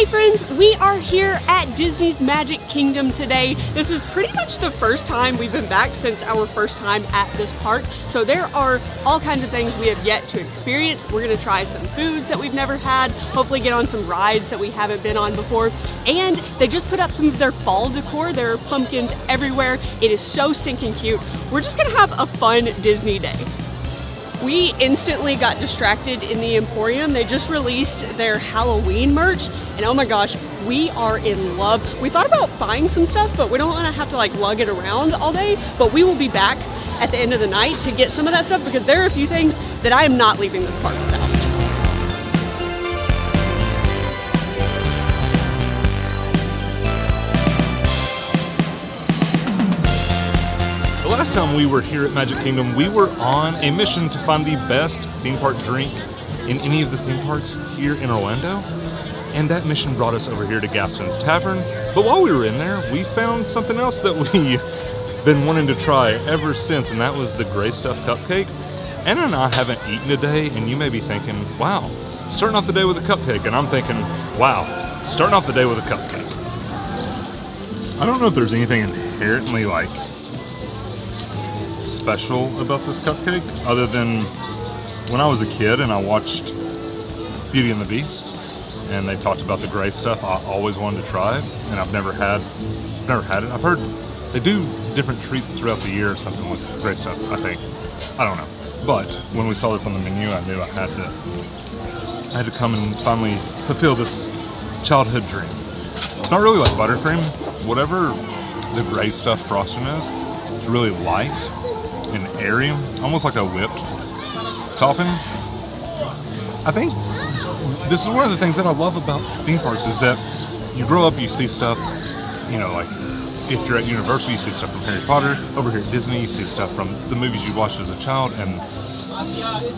Hey friends, we are here at Disney's Magic Kingdom today. This is pretty much the first time we've been back since our first time at this park. So there are all kinds of things we have yet to experience. We're gonna try some foods that we've never had, hopefully get on some rides that we haven't been on before. And they just put up some of their fall decor. There are pumpkins everywhere. It is so stinking cute. We're just gonna have a fun Disney day. We instantly got distracted in the Emporium. They just released their Halloween merch, and oh my gosh, we are in love. We thought about buying some stuff, but we don't want to have to like lug it around all day, but we will be back at the end of the night to get some of that stuff because there are a few things that I am not leaving this park without. The last time we were here at Magic Kingdom, we were on a mission to find the best theme park drink in any of the theme parks here in Orlando. And that mission brought us over here to Gaston's Tavern. But while we were in there, we found something else that we've been wanting to try ever since, and that was the Gray Stuff Cupcake. Anna and I haven't eaten today, and you may be thinking, wow, starting off the day with a cupcake. And I'm thinking, wow, starting off the day with a cupcake. I don't know if there's anything inherently like special about this cupcake other than when I was a kid and I watched Beauty and the Beast and they talked about the gray stuff. I always wanted to try it, and I've never had it. I've heard they do different treats throughout the year or something with gray stuff, I think. I don't know. But when we saw this on the menu, I knew I had to come and finally fulfill this childhood dream. It's not really like buttercream. Whatever the gray stuff frosting is, it's really light and airy, almost like a whipped topping. I think this is one of the things that I love about theme parks is that you grow up, you see stuff, you know, like if you're at Universal, you see stuff from Harry Potter. Over here at Disney, you see stuff from the movies you watched as a child, and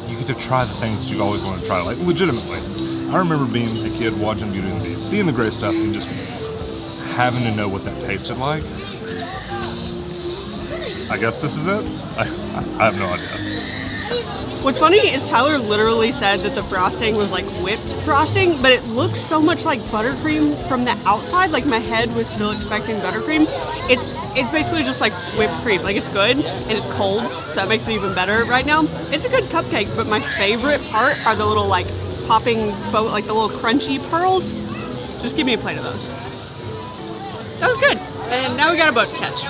you get to try the things that you've always wanted to try, like legitimately. I remember being a kid watching Beauty and the Beast, seeing the gray stuff, and just having to know what that tasted like. I guess this is it? I have no idea. What's funny is Tyler literally said that the frosting was like whipped frosting, but it looks so much like buttercream from the outside. Like my head was still expecting buttercream. It's basically just like whipped cream. Like it's good and it's cold, so that makes it even better right now. It's a good cupcake, but my favorite part are the little like popping, like the little crunchy pearls. Just give me a plate of those. That was good. And now we got a boat to catch.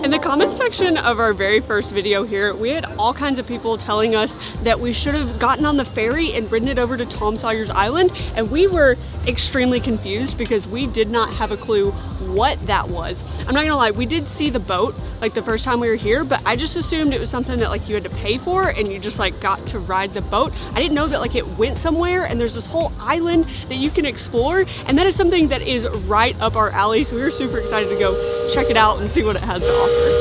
In the comment section of our very first video here, we had all kinds of people telling us that we should have gotten on the ferry and ridden it over to Tom Sawyer's Island, and we were extremely confused because we did not have a clue what that was. I'm not gonna lie, we did see the boat like the first time we were here, but I just assumed it was something that like you had to pay for and you just like got to ride the boat. I didn't know that like it went somewhere and there's this whole island that you can explore, and that is something that is right up our alley, so we were super excited to go check it out and see what it has to offer.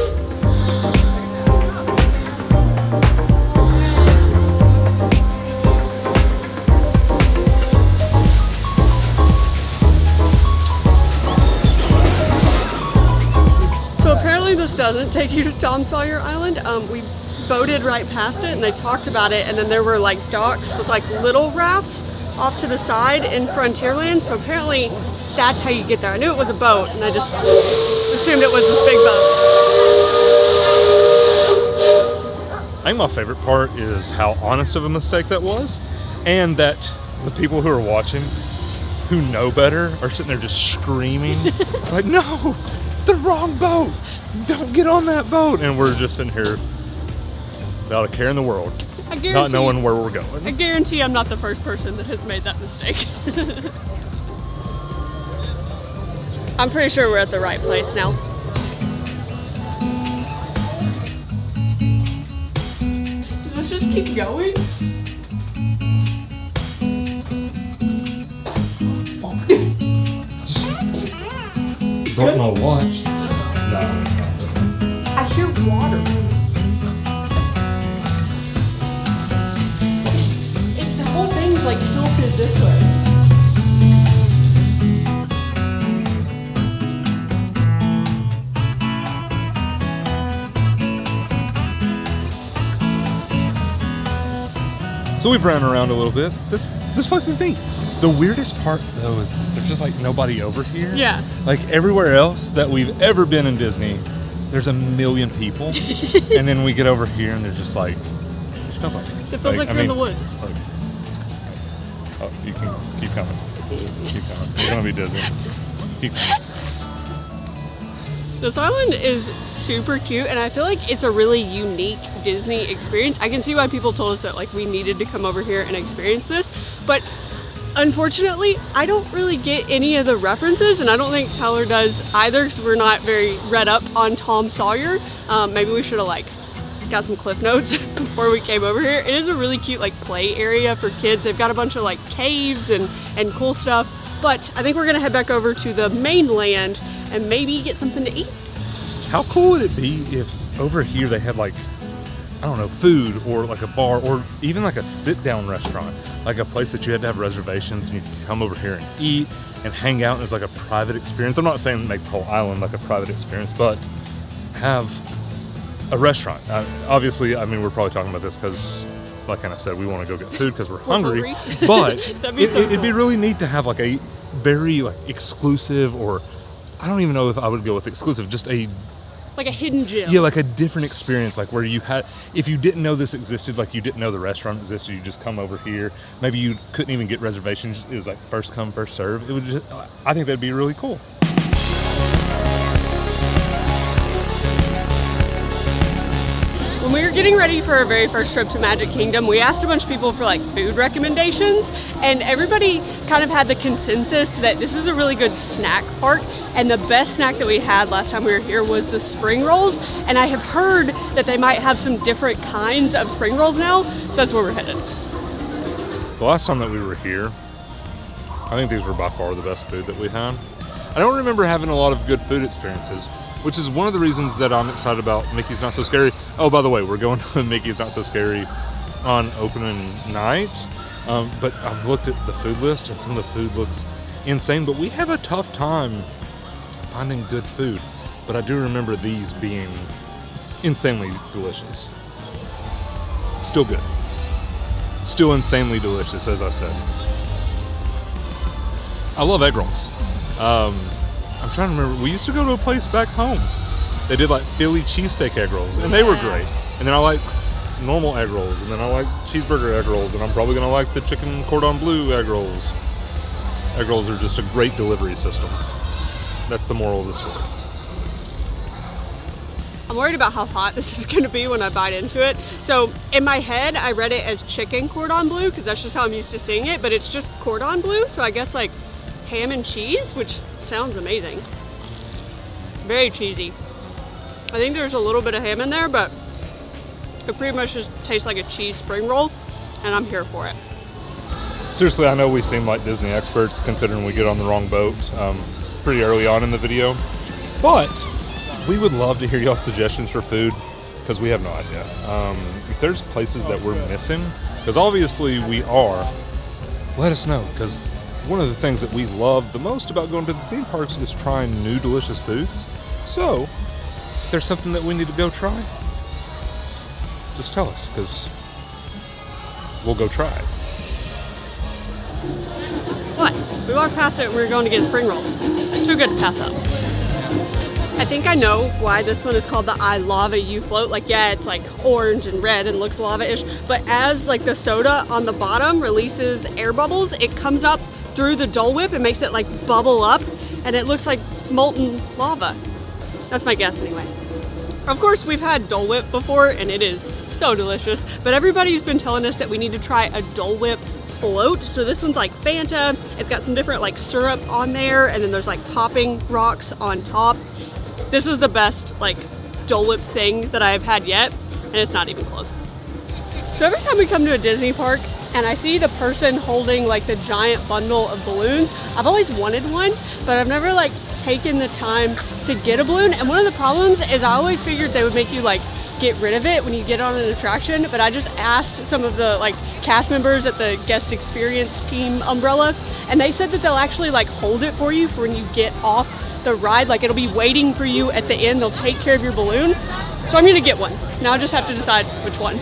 This doesn't take you to Tom Sawyer Island. We boated right past it and they talked about it, and then there were like docks with like little rafts off to the side in Frontierland, so apparently that's how you get there. I knew it was a boat and I just assumed it was this big boat. I think my favorite part is how honest of a mistake that was, and that the people who are watching who know better are sitting there just screaming like, no, it's the wrong boat, don't get on that boat, and we're just sitting here without a care in the world, not knowing where we're going. I guarantee I'm not the first person that has made that mistake. I'm pretty sure we're at the right place now. Does this just keep going? Broke my watch. No. I hear water. The whole thing's like tilted this way. So we've ran around a little bit. This place is neat. The weirdest part though is there's just like nobody over here. Yeah. Like everywhere else that we've ever been in Disney, there's a million people, and then we get over here and there's just like there's nobody. It feels like you're in the woods. Like, oh, you can keep coming. Keep coming. You're gonna be dizzy. Keep coming. This island is super cute, and I feel like it's a really unique Disney experience. I can see why people told us that like we needed to come over here and experience this, but unfortunately, I don't really get any of the references, and I don't think Tyler does either because we're not very read up on Tom Sawyer. Maybe we should have like got some cliff notes before we came over here. It is a really cute like play area for kids. They've got a bunch of like caves and cool stuff, but I think we're gonna head back over to the mainland and maybe get something to eat. How cool would it be if over here they had like, I don't know, food or like a bar or even like a sit-down restaurant, like a place that you had to have reservations and you could come over here and eat and hang out and it's like a private experience. I'm not saying make the whole island like a private experience, but have a restaurant. Obviously, I mean, we're probably talking about this because, like I said, we want to go get food because we're hungry. But it'd be really neat to have like a very like exclusive, or I don't even know if I would go with exclusive, just a like a hidden gem. Yeah, like a different experience, like where you had, if you didn't know this existed, like you didn't know the restaurant existed, you just come over here. Maybe you couldn't even get reservations. It was like first come, first serve. It would just, I think that'd be really cool. When we were getting ready for our very first trip to Magic Kingdom, we asked a bunch of people for like food recommendations, and everybody kind of had the consensus that this is a really good snack park, and the best snack that we had last time we were here was the spring rolls, and I have heard that they might have some different kinds of spring rolls now, so that's where we're headed. The last time that we were here, I think these were by far the best food that we had. I don't remember having a lot of good food experiences, which is one of the reasons that I'm excited about Mickey's Not So Scary. Oh, by the way, we're going to Mickey's Not So Scary on opening night, but I've looked at the food list and some of the food looks insane, but we have a tough time finding good food. But I do remember these being insanely delicious. Still good. Still insanely delicious, as I said. I love egg rolls. I'm trying to remember, we used to go to a place back home. They did like Philly cheesesteak egg rolls, and they were great. And then I like normal egg rolls, and then I like cheeseburger egg rolls, and I'm probably gonna like the chicken cordon bleu egg rolls. Egg rolls are just a great delivery system. That's the moral of the story. I'm worried about how hot this is gonna be when I bite into it. So in my head, I read it as chicken cordon bleu, because that's just how I'm used to seeing it, but it's just cordon bleu, so I guess like ham and cheese, which sounds amazing. Very cheesy. I think there's a little bit of ham in there, but it pretty much just tastes like a cheese spring roll, and I'm here for it. Seriously, I know we seem like Disney experts considering we get on the wrong boat pretty early on in the video, but we would love to hear y'all's suggestions for food because we have no idea. If there's places that we're missing, because obviously we are, let us know, because one of the things that we love the most about going to the theme parks is trying new delicious foods. So, if there's something that we need to go try, just tell us, because we'll go try it. What? We walked past it and we were going to get spring rolls. Too good to pass up. I think I know why this one is called the I Lava You float. Like, yeah, it's like orange and red and looks lava-ish, but as like the soda on the bottom releases air bubbles, it comes up through the Dole Whip and makes it like bubble up, and it looks like molten lava. That's my guess anyway. Of course, we've had Dole Whip before and it is so delicious, but everybody's been telling us that we need to try a Dole Whip float. So this one's like Fanta. It's got some different like syrup on there, and then there's like popping rocks on top. This is the best like Dole Whip thing that I've had yet, and it's not even close. So every time we come to a Disney park and I see the person holding like the giant bundle of balloons, I've always wanted one, but I've never like taken the time to get a balloon. And one of the problems is I always figured they would make you like get rid of it when you get on an attraction, but I just asked some of the like cast members at the guest experience team umbrella, and they said that they'll actually like hold it for you for when you get off the ride. Like it'll be waiting for you at the end. They'll take care of your balloon. So I'm gonna get one. Now I just have to decide which one.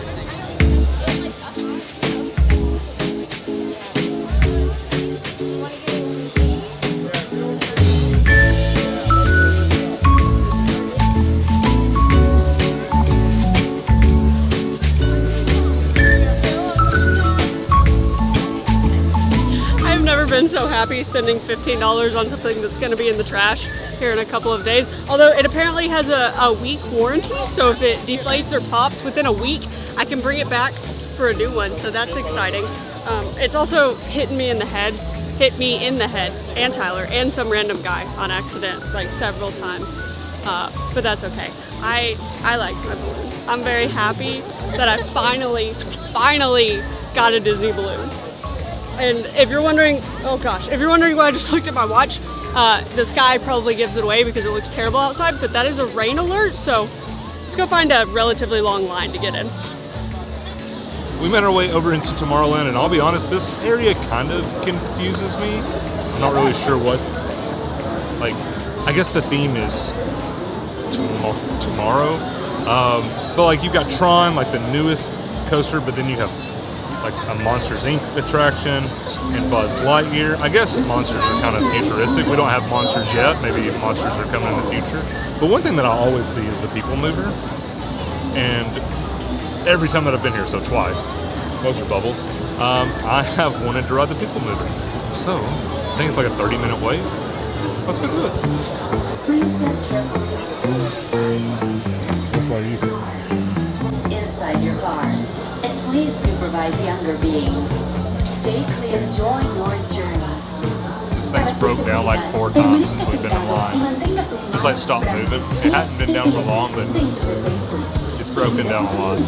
been so happy spending $15 on something that's going to be in the trash here in a couple of days. Although it apparently has a week warranty, so if it deflates or pops within a week, I can bring it back for a new one, so that's exciting. It's also hit me in the head, and Tyler, and some random guy on accident, like several times. But that's okay. I like my balloon. I'm very happy that I finally got a Disney balloon. And if you're wondering, oh gosh, if you're wondering why I just looked at my watch, the sky probably gives it away because it looks terrible outside, but that is a rain alert, so let's go find a relatively long line to get in. We made our way over into Tomorrowland, and I'll be honest, this area kind of confuses me. I'm not really sure what, like, I guess the theme is tomorrow. But like you've got Tron, like the newest coaster, but then you have like a Monsters Inc. attraction and Buzz Lightyear. I guess monsters are kind of futuristic. We don't have monsters yet. Maybe monsters are coming in the future. But one thing that I always see is the People Mover. And every time that I've been here, so twice, those are bubbles, I have wanted to ride the People Mover. So I think it's like a 30-minute wait. Let's go do it. Which way are you going? Inside your car. And please supervise younger beings. Stay clear. Enjoy your journey. This thing's broke down like 4 times since we've been in line. It's like stopped moving. It hadn't been down for long, but it's broken down a lot.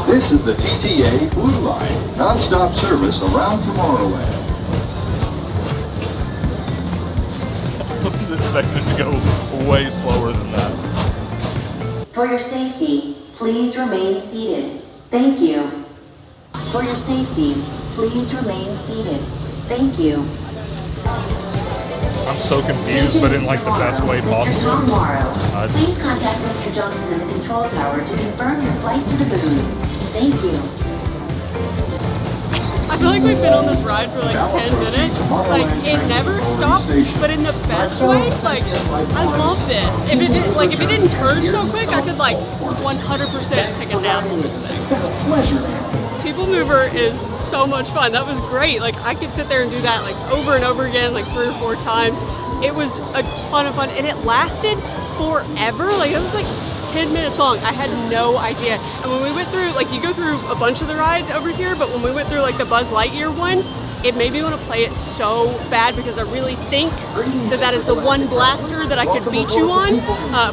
This is the TTA Blue Line, non-stop service around Tomorrowland. I was expecting it to go way slower than that. For your safety, please remain seated. Thank you. For your safety, please remain seated. Thank you. I'm so confused, but in like the best way possible. Mr. Tom Morrow, please contact Mr. Johnson in the control tower to confirm your flight to the booth. Thank you. I feel like we've been on this ride for like 10 minutes. Like, it never stops, but in the best way. Like, I love this. If it didn't turn so quick, I could like 100% take a nap on this thing. People Mover is so much fun. That was great. Like, I could sit there and do that like over and over again, like 3 or 4 times. It was a ton of fun, and it lasted forever. Like, it was like 10 minutes long. I had no idea. And when we went through, like, you go through a bunch of the rides over here, but when we went through like the Buzz Lightyear one, it made me want to play it so bad because I really think that is the one blaster that I could beat you on,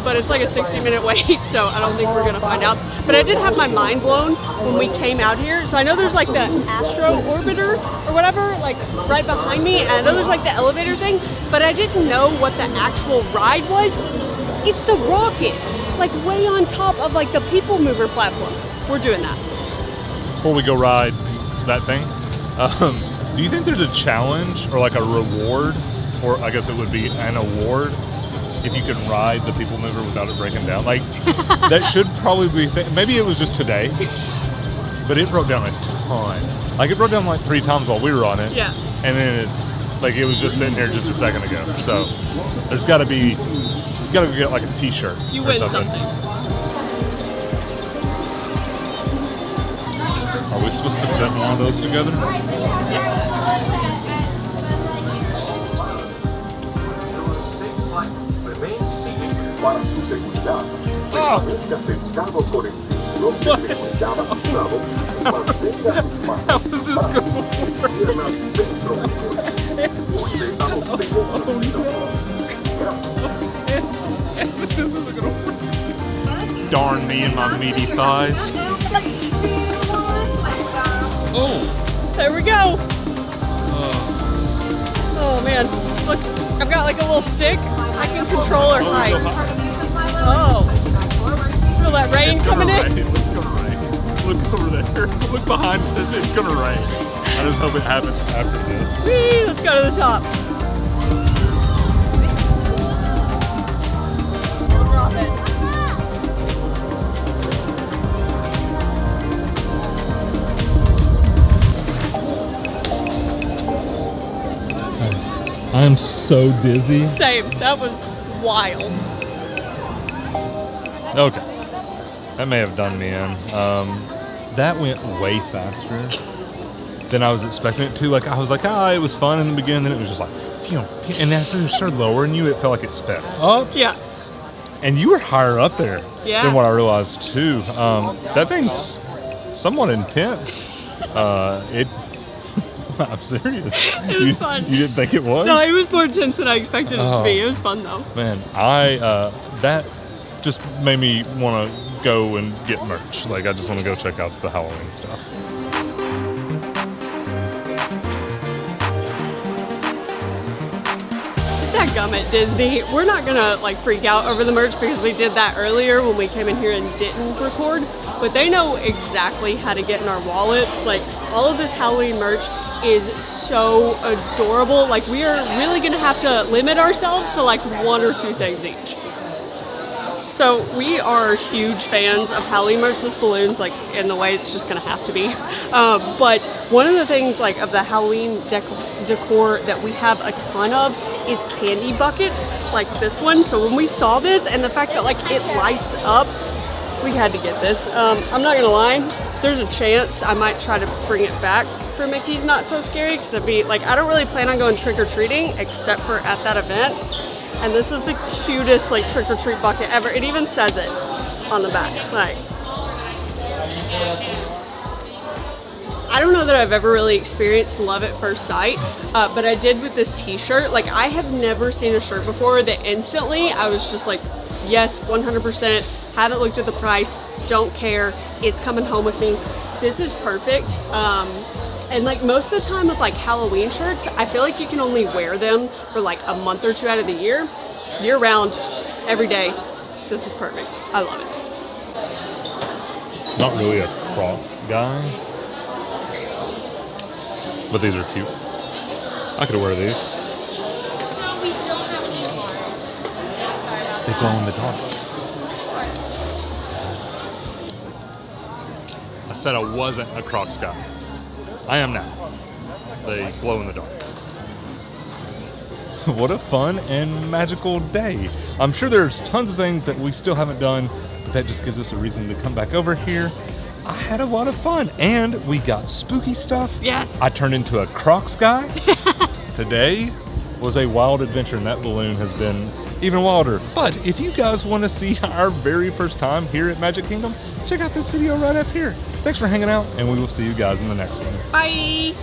but it's like a 60-minute wait, so I don't think we're gonna find out. But I did have my mind blown when we came out here. So I know there's like the Astro Orbiter or whatever, like right behind me, and I know there's like the elevator thing, but I didn't know what the actual ride was. It's the rockets, like way on top of like the People Mover platform. We're doing that. Before we go ride that thing, do you think there's a challenge or like a reward, or I guess it would be an award, if you can ride the People Mover without it breaking down? Like, that should probably be, maybe it was just today, but it broke down a ton. Like, it broke down like 3 times while we were on it. Yeah. And then it's, like, it was just sitting here just a second ago. So, there's gotta be, you gotta get like a t-shirt You or win something. Are we supposed to fit one of those together? Oh. How is this going to work? This isn't going to work. Darn me and my meaty thighs. Oh! There we go! Oh man, look, I've got like a little stick. I can control her height. Oh! Feel that rain coming in? It's gonna rain. Look over there. Look behind us. It's gonna rain. I just hope it happens after this. Whee! Let's go to the top. Drop it. I am so dizzy. Same. That was wild. Okay. That may have done me in. that went way faster than I was expecting it to. Like, I was like, it was fun in the beginning, then it was just like, phew, phew. And as it started lowering you, it felt like it sped up. Yeah. And you were higher up there than what I realized too. That thing's somewhat intense. I'm serious. It was fun. You didn't think it was? No, it was more intense than I expected it to be. It was fun though. Man, that just made me want to go and get merch. Like, I just want to go check out the Halloween stuff. Dadgummit, Disney. We're not gonna like freak out over the merch because we did that earlier when we came in here and didn't record, but they know exactly how to get in our wallets. Like, all of this Halloween merch is so adorable. Like, we are really gonna have to limit ourselves to like 1 or 2 things each. So we are huge fans of Halloween merch. This balloon's like in the way, it's just gonna have to be. But one of the things like of the Halloween decor that we have a ton of is candy buckets like this one. So when we saw this and the fact that like it lights up, we had to get this. I'm not gonna lie, there's a chance I might try to bring it back for Mickey's Not So Scary, because it'd be like, I don't really plan on going trick-or-treating except for at that event. And this is the cutest like trick-or-treat bucket ever. It even says it on the back. Like, I don't know that I've ever really experienced love at first sight, but I did with this t-shirt. Like, I have never seen a shirt before that instantly I was just like, yes, 100%, haven't looked at the price, don't care, it's coming home with me. This is perfect. And like most of the time with like Halloween shirts, I feel like you can only wear them for like a month or 2 out of the year. Year round, every day, this is perfect. I love it. Not really a Crocs guy, but these are cute. I could wear these. They glow in the dark. I said I wasn't a Crocs guy. I am now. They glow in the dark. What a fun and magical day. I'm sure there's tons of things that we still haven't done, but that just gives us a reason to come back over here. I had a lot of fun, and we got spooky stuff. Yes. I turned into a Crocs guy. Today was a wild adventure, and that balloon has been even wilder. But if you guys want to see our very first time here at Magic Kingdom, check out this video right up here. Thanks for hanging out, and we will see you guys in the next one. Bye.